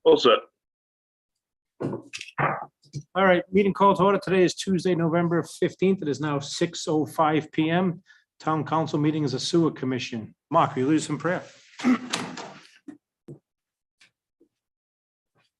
All set. All right, meeting called to order. Today is Tuesday, November 15th. It is now 6:05 PM. Town council meeting is a sewer commission. Mark, will you lead us in prayer?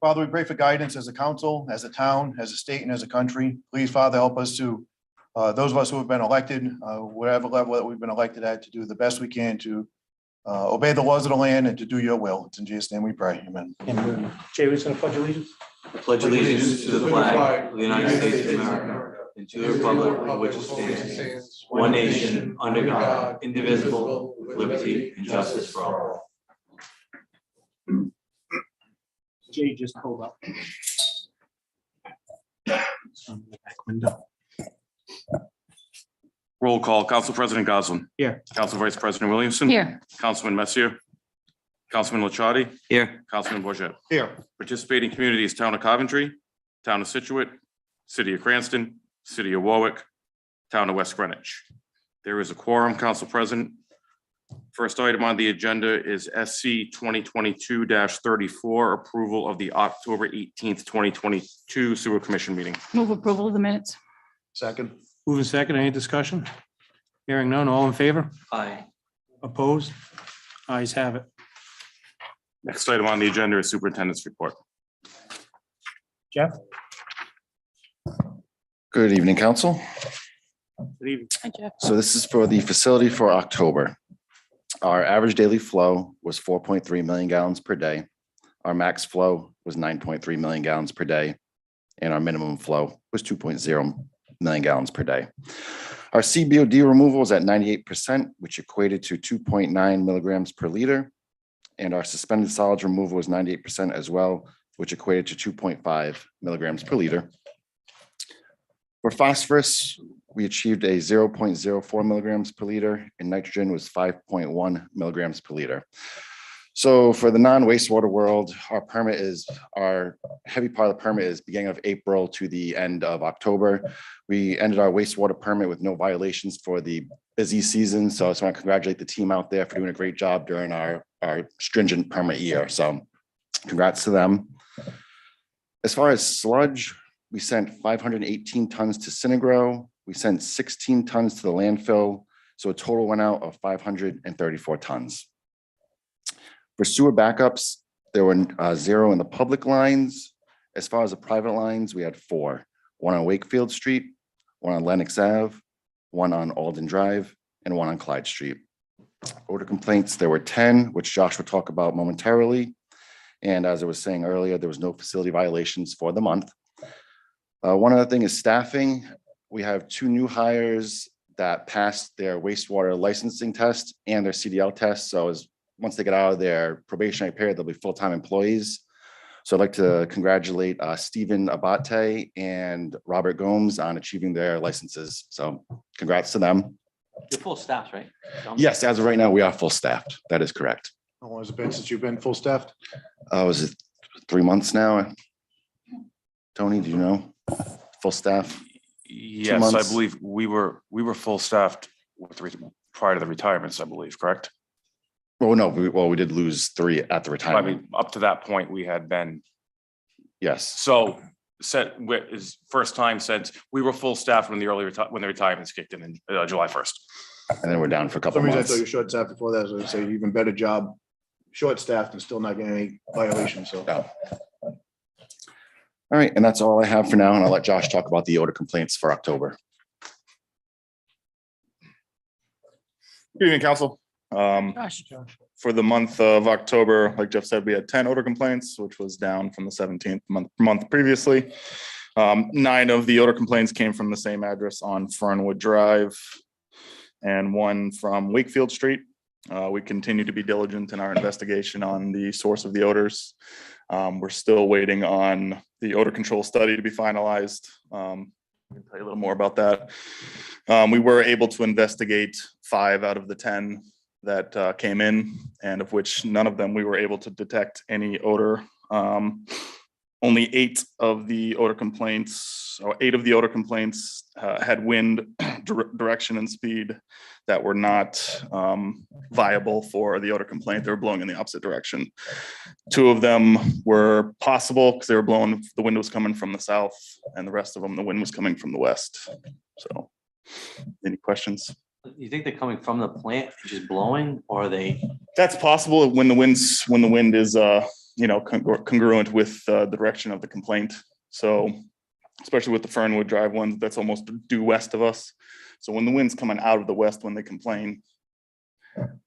Father, we pray for guidance as a council, as a town, as a state, and as a country. Please, Father, help us to, those of us who have been elected, whatever level that we've been elected at, to do the best we can to obey the laws of the land and to do your will. It's in Jesus' name we pray. Amen. Jay, we're just going to pledge allegiance. Pledge allegiance to the flag of the United States of America and to the republic for which it stands, one nation, under God, indivisible, with liberty and justice for all. Jay just pulled up. On the back window. Roll call. Council President Goslin. Here. Council Vice President Williamson. Here. Councilman Messier. Councilman Licciardi. Here. Councilman Bourget. Here. Participating communities: Town of Coventry, Town of Situate, City of Cranston, City of Warwick, Town of West Greenwich. There is a quorum. Council President. First item on the agenda is SC 2022-34, approval of the October 18th, 2022 Sewer Commission meeting. Move approval of the minutes. Second. Moving second, any discussion? Hearing none, all in favor? Aye. Opposed? Ayes have it. Next item on the agenda is Superintendent's report. Jeff? Good evening, council. Good evening. Hi, Jeff. So this is for the facility for October. Our average daily flow was 4.3 million gallons per day. Our max flow was 9.3 million gallons per day. And our minimum flow was 2.0 million gallons per day. Our CBOD removal was at 98%, which equated to 2.9 milligrams per liter. And our suspended solids removal was 98% as well, which equated to 2.5 milligrams per liter. For phosphorus, we achieved a 0.04 milligrams per liter, and nitrogen was 5.1 milligrams per liter. So for the non-wastewater world, our heavy part of the permit is beginning of April to the end of October. We ended our wastewater permit with no violations for the busy season. So I just want to congratulate the team out there for doing a great job during our stringent permit year. So congrats to them. As far as sludge, we sent 518 tons to Synagro. We sent 16 tons to the landfill. So a total went out of 534 tons. For sewer backups, there were 0 in the public lines. As far as the private lines, we had 4. 1 on Wakefield Street, 1 on Lenox Ave, 1 on Alden Drive, and 1 on Clyde Street. Odor complaints, there were 10, which Josh will talk about momentarily. And as I was saying earlier, there was no facility violations for the month. One other thing is staffing. We have 2 new hires that passed their wastewater licensing test and their CDL test. So once they get out of their probationary period, they'll be full-time employees. So I'd like to congratulate Stephen Abate and Robert Gomes on achieving their licenses. So congrats to them. You're full staff, right? Yes, as of right now, we are full staffed. That is correct. How long has it been since you've been full staffed? Was it 3 months now? Tony, do you know? Full staff? Yes, months. I believe we were full staffed prior to the retirements, I believe, correct? Oh, no, we did lose 3 at the I retirement. mean, up to that point, we had been, Yes, so his first time since we were full staffed when the retirements kicked in July 1st. and then we're down for a For couple some reason, I months. thought you were short staffed before that. So I'd say even better job, short staffed and still not getting any violations. So Yeah. All right, and that's all I have for now, and I'll let Josh talk about the odor complaints for October. Good evening, council. Josh. For the month of October, like Jeff said, we had 10 odor complaints, which was down from the 17th month previously. 9 of the odor complaints came from the same address on Fernwood Drive and 1 from Wakefield Street. We continue to be diligent in our investigation on the source of the odors. We're still waiting on the odor control study to be finalized. I can tell you a little more about that. We were able to investigate 5 out of the 10 that came in, and of which none of them we were able to detect any odor only 8 of the odor complaints, or 8 of the odor complaints had wind direction and speed that were not viable for the odor complaint. They were blowing in the opposite direction. 2 of them were possible because they were blowing, the wind was coming from the south, and the rest of them, the wind was coming from the west. So, any questions? You think they're coming from the plant and just blowing, or are they? That's possible when the wind is congruent with the direction of the complaint. So especially with the Fernwood Drive ones, that's almost due west of us. So when the wind's coming out of the west when they complain,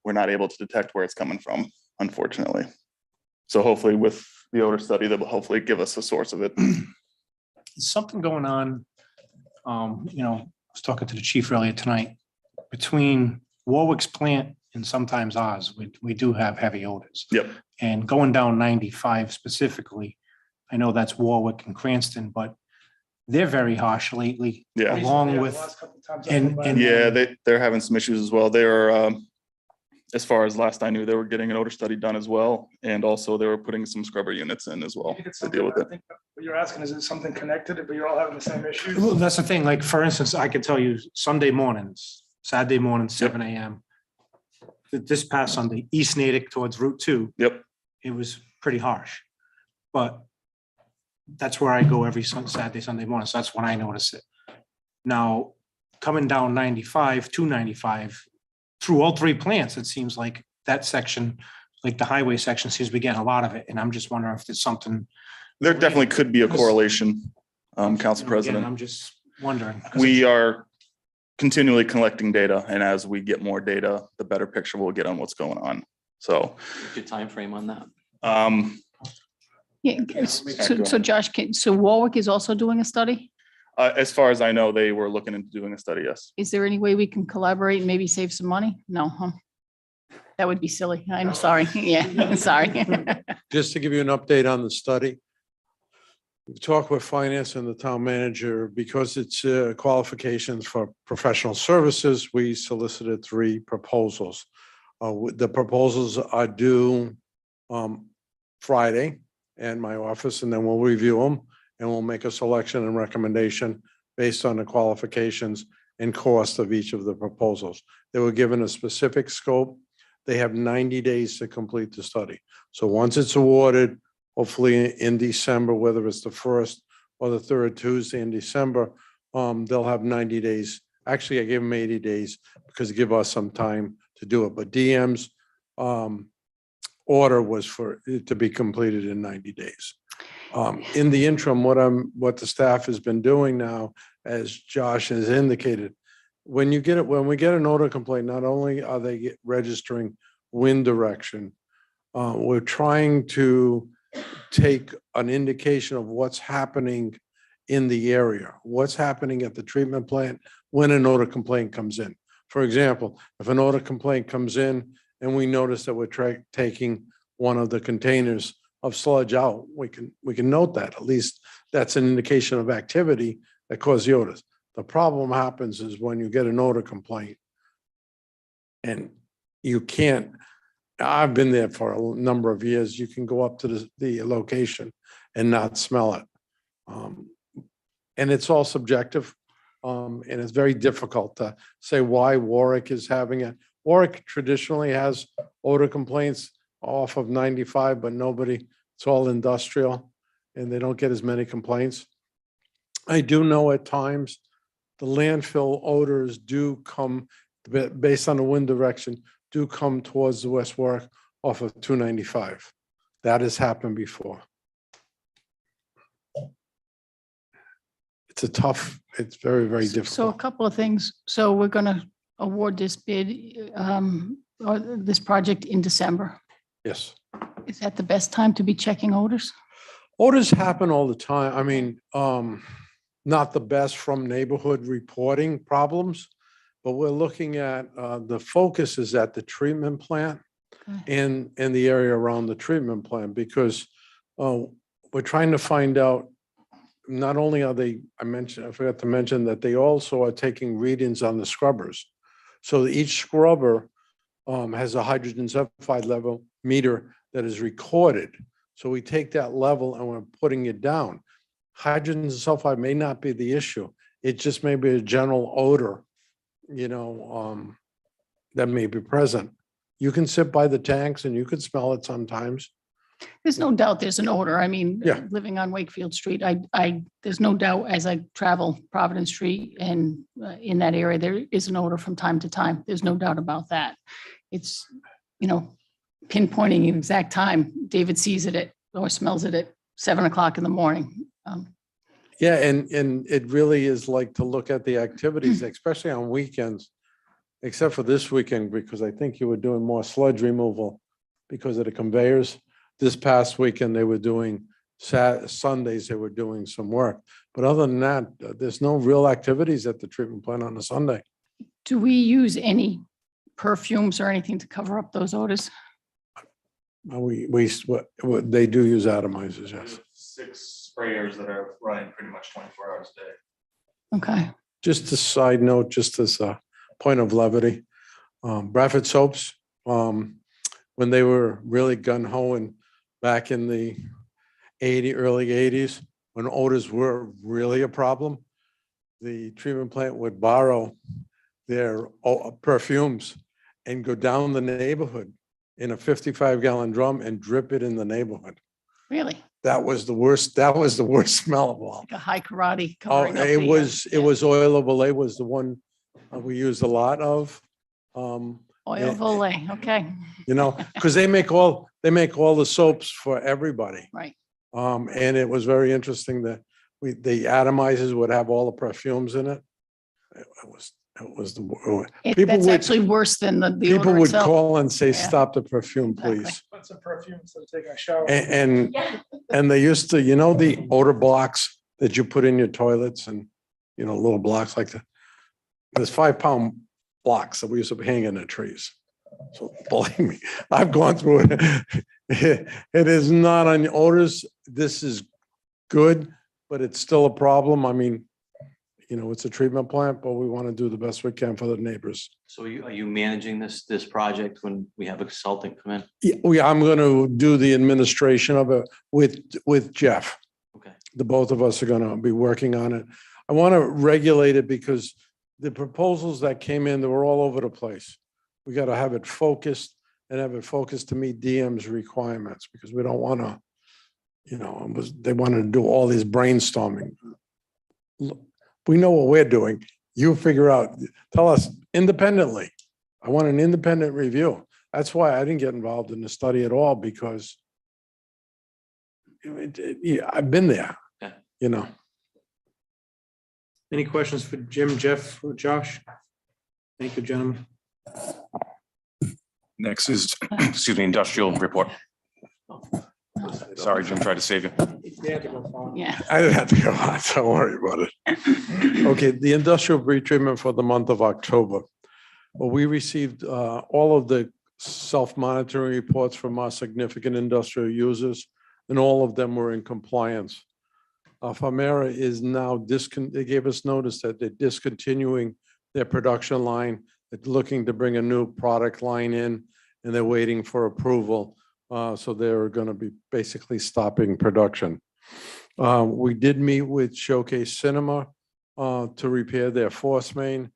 we're not able to detect where it's coming from, unfortunately. So hopefully with the odor study, that will hopefully give us a source of it. There's something going on. I was talking to the chief earlier tonight, between Warwick's plant and sometimes ours, we do have heavy odors. Yep. And going down 95 specifically, I know that's Warwick and Cranston, but they're very harsh lately. Yeah. Along with, and Yeah, they're having some issues as well. They're, as far as last I knew, they were getting an odor study done as well. And also they were putting some scrubber units in as well to deal with it. I think what you're asking, is it something connected, but you're all having the same issues? well, that's the thing, like, for instance, I can tell you Sunday mornings, Saturday mornings, 7 a.m. This past Sunday, East Natick towards Route 2. Yep. It was pretty harsh. But that's where I go every Saturday, Sunday morning. So that's when I notice it. Now, coming down 95, 295, through all 3 plants, it seems like that section, like the highway section, seems to be getting a lot of it. And I'm just wondering if there's something. There definitely could be a correlation, Council Again, President. I'm just wondering. We are continually collecting data, and as we get more data, the better picture we'll get on what's going on. So, What's your time frame on that? Yeah, so Josh, so Warwick is also doing a study? as far as I know, they were looking into doing a study, yes. Is there any way we can collaborate and maybe save some money? No, huh? That would be silly. I'm sorry. Yeah, sorry. Just to give you an update on the study. We talked with finance and the town manager because it's qualifications for professional services. We solicited 3 proposals. The proposals are due Friday in my office, and then we'll review them and we'll make a selection and recommendation based on the qualifications and cost of each of the proposals. They were given a specific scope. They have 90 days to complete the study. So once it's awarded, hopefully in December, whether it's the 1st or the 3rd Tuesday in December, they'll have 90 days. Actually, I gave them 80 days because it give us some time to do it. But DM's order was for it to be completed in 90 days. In the interim, what the staff has been doing now, as Josh has indicated, when we get an odor complaint, not only are they registering wind direction, we're trying to take an indication of what's happening in the area, what's happening at the treatment plant when an odor complaint comes in. For example, if an odor complaint comes in and we notice that we're taking one of the containers of sludge out, we can note that. At least that's an indication of activity that caused the odors. The problem happens is when you get an odor complaint and you can't, I've been there for a number of years, you can go up to the location and not smell it. And it's all subjective. And it's very difficult to say why Warwick is having it. Warwick traditionally has odor complaints off of 95, but it's all industrial and they don't get as many complaints. I do know at times the landfill odors do come, based on the wind direction, do come towards the West Warwick off of 295. That has happened before. It's very, very So a difficult. couple of things. So we're going to award this bid or this project in December. Yes. Is that the best time to be checking odors? Odors happen all the time. I mean, not the best from neighborhood reporting problems, but we're looking at, the focus is at the treatment plant and the area around the treatment plant, because we're trying to find out, not only are they, I forgot to mention that they also are taking readings on the scrubbers. So each scrubber has a hydrogen sulfide level meter that is recorded. So we take that level and we're putting it down. Hydrogen sulfide may not be the issue. It just may be a general odor, that may be present. You can sit by the tanks and you could smell it sometimes. There's no doubt there's an odor. I mean, Yeah. living on Wakefield Street, there's no doubt as I travel Providence Street and in that area, there is an odor from time to time. There's no doubt about that. It's, pinpointing an exact time. David sees it or smells it at 7 o'clock in the morning. Yeah, and it really is like to look at the activities, especially on weekends, except for this weekend, because I think you were doing more sludge removal because of the conveyors. This past weekend, they were doing Sundays, they were doing some work. But other than that, there's no real activities at the treatment plant on a Sunday. Do we use any perfumes or anything to cover up those odors? They do use atomizers, yes. 6 sprayers that are running pretty much 24 hours a day. Okay. Just a side note, just as a point of levity, Bradford Soaps, when they were really gung-ho back in the early 80s, when odors were really a problem, the treatment plant would borrow their perfumes and go down the neighborhood in a 55-gallon drum and drip it in the neighborhood. Really? That was the worst smell of all. Like a high karate. Oh, covering up it the, was yeah. oil of Olay was the one we used a lot of. Oil yeah. of Olay. Okay. Because they make all the soaps for everybody. Right. And it was very interesting that the atomizers would have all the perfumes in it. It was the That's actually worse than the people odor would itself. call and say, Yeah. "Stop the perfume, Exactly. please." Put some perfume instead of taking a shower. And they used to, the odor blocks that you put in your toilets and, little blocks like that. There's 5-pound blocks that we used to hang in the trees. So believe me, I've gone through it. It is not on odors. This is good, but it's still a problem. I mean, it's a treatment plant, but we want to do the best we can for the neighbors. So are you managing this project when we have a consultant come in? Yeah, I'm going to do the administration of it with Jeff. Okay. The both of us are going to be working on it. I want to regulate it because the proposals that came in, they were all over the place. We got to have it focused and have it focused to meet DM's requirements because we don't want to, they wanted to do all this brainstorming. Look, we know what we're doing. You figure out, tell us independently. I want an independent review. That's why I didn't get involved in the study at all because I've been there, Yeah. Any questions for Jim, Jeff, or Josh? Thank you, gentlemen. Next is, industrial report. Sorry, Jim, tried to save you. Yeah. I didn't have to go on, don't worry about it. Okay, the industrial retreatment for the month of October. Well, we received all of the self-monitoring reports from our significant industrial users, and all of them were in compliance. Famera is now they gave us notice that they're discontinuing their production line. They're looking to bring a new product line in, and they're waiting for approval. So they're going to be basically stopping production. We did meet with Showcase Cinema to repair their force main.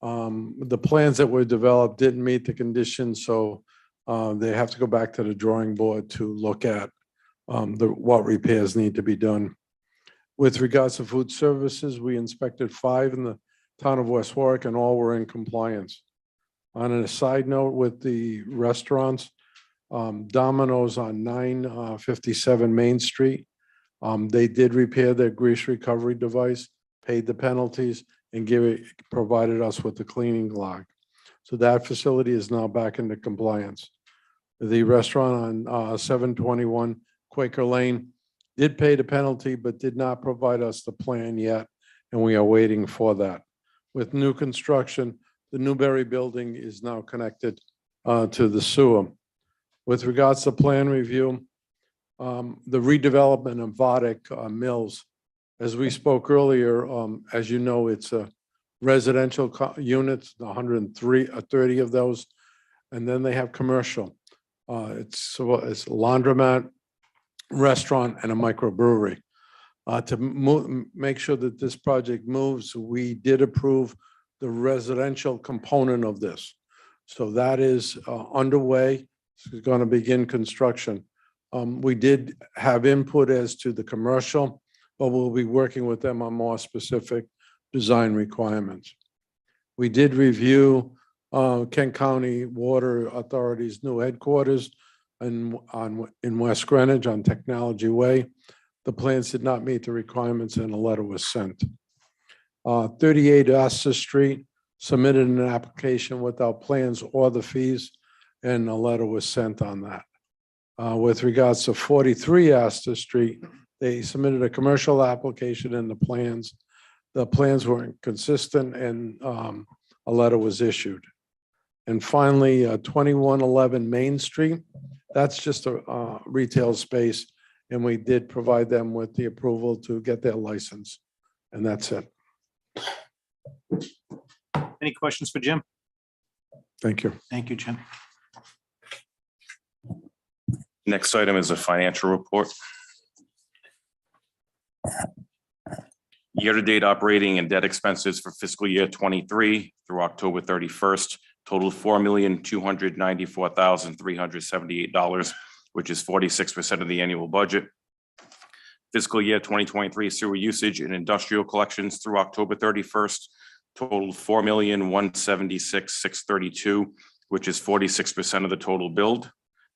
The plans that were developed didn't meet the conditions, so they have to go back to the drawing board to look at what repairs need to be done. With regards to food services, we inspected 5 in the town of West Warwick, and all were in compliance. On a side note with the restaurants, Domino's on 957 Main Street. They did repair their grease recovery device, paid the penalties, and provided us with the cleaning log. So that facility is now back into compliance. The restaurant on 721 Quaker Lane did pay the penalty, but did not provide us the plan yet, and we are waiting for that. With new construction, the Newberry building is now connected to the sewer. With regards to plan review, the redevelopment of Warwick Mills, as we spoke earlier, as you know, it's a residential units, 130 of those, and then they have commercial. It's laundromat, restaurant and a microbrewery. To make sure that this project moves, we did approve the residential component of this. So that is underway. It's going to begin construction. We did have input as to the commercial, but we'll be working with them on more specific design requirements. We did review Kent County Water Authority's new headquarters in West Greenwich on Technology Way. The plans did not meet the requirements and a letter was sent. 38 Astor Street submitted an application without plans or the fees, and a letter was sent on that. With regards to 43 Astor Street, they submitted a commercial application and the plans. The plans weren't consistent and a letter was issued. And finally, 2111 Main Street, that's just a retail space. And we did provide them with the approval to get their license. And that's it. Any questions for Jim? Thank you. Thank you, Jim. Next item is a financial report. Year-to-date operating and debt expenses for fiscal year 23 through October 31st totaled $4,294,378, which is 46% of the annual budget. Fiscal year 2023 sewer usage and industrial collections through October 31st totaled $4,176,632, which is 46% of the total billed.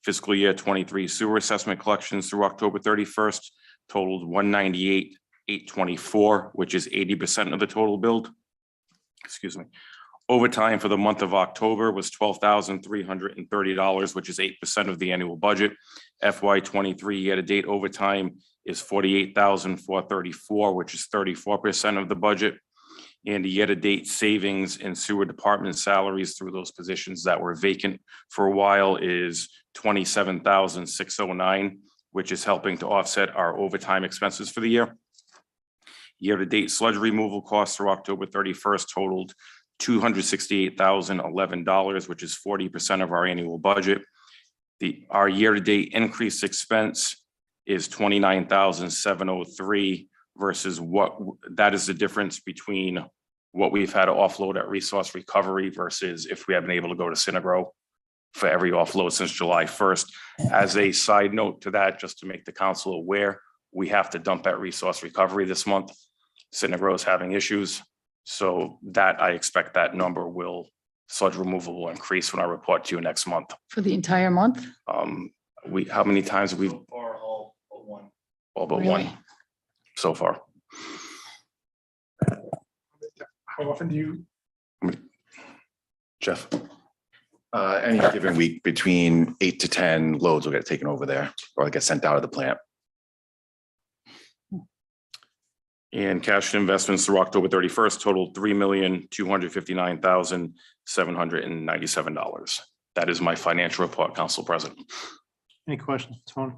Fiscal year 23 sewer assessment collections through October 31st totaled $198,824, which is 80% of the total billed. Excuse me. Overtime for the month of October was $12,330, which is 8% of the annual budget. FY23 year-to-date overtime is $48,434, which is 34% of the budget. And the year-to-date savings in sewer department salaries through those positions that were vacant for a while is $27,609, which is helping to offset our overtime expenses for the year. Year-to-date sludge removal costs through October 31st totaled $268,011, which is 40% of our annual budget. Our year-to-date increased expense is $29,703 versus that is the difference between what we've had to offload at resource recovery versus if we have been able to go to Synagro for every offload since July 1st. As a side note to that, just to make the council aware, we have to dump at resource recovery this month. Synagro is having issues. So that I expect that number sludge removal will increase when I report to you next month. For the entire month? How many times have we? All but one. All but Really? one so far. How often do you, Jeff? Any given week, between 8 to 10 loads will get taken over there or get sent out of the plant. And cash and investments through October 31st totaled $3,259,797. That is my financial report, Council President. Any questions, Tony?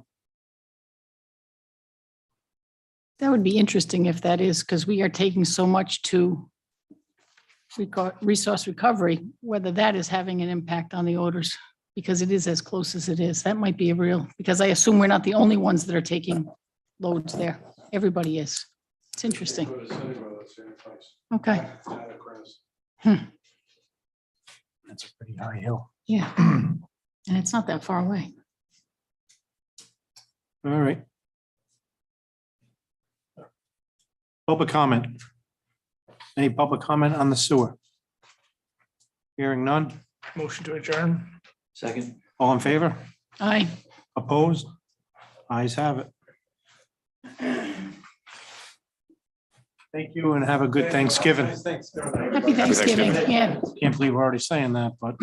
That would be interesting if that is, because we are taking so much to resource recovery, whether that is having an impact on the odors, because it is as close as it is. That might be a real, because I assume we're not the only ones that are taking loads there. Everybody is. It's interesting. Okay. That's a pretty high hill. Yeah. And it's not that far away. All right. Public comment. Any public comment on the sewer? Hearing none. motion to adjourn? Second. All in favor? Aye. Opposed? Ayes have it. Thank you and have a good Thanksgiving. Happy Thanksgiving. Yeah. Can't believe we're already saying that, but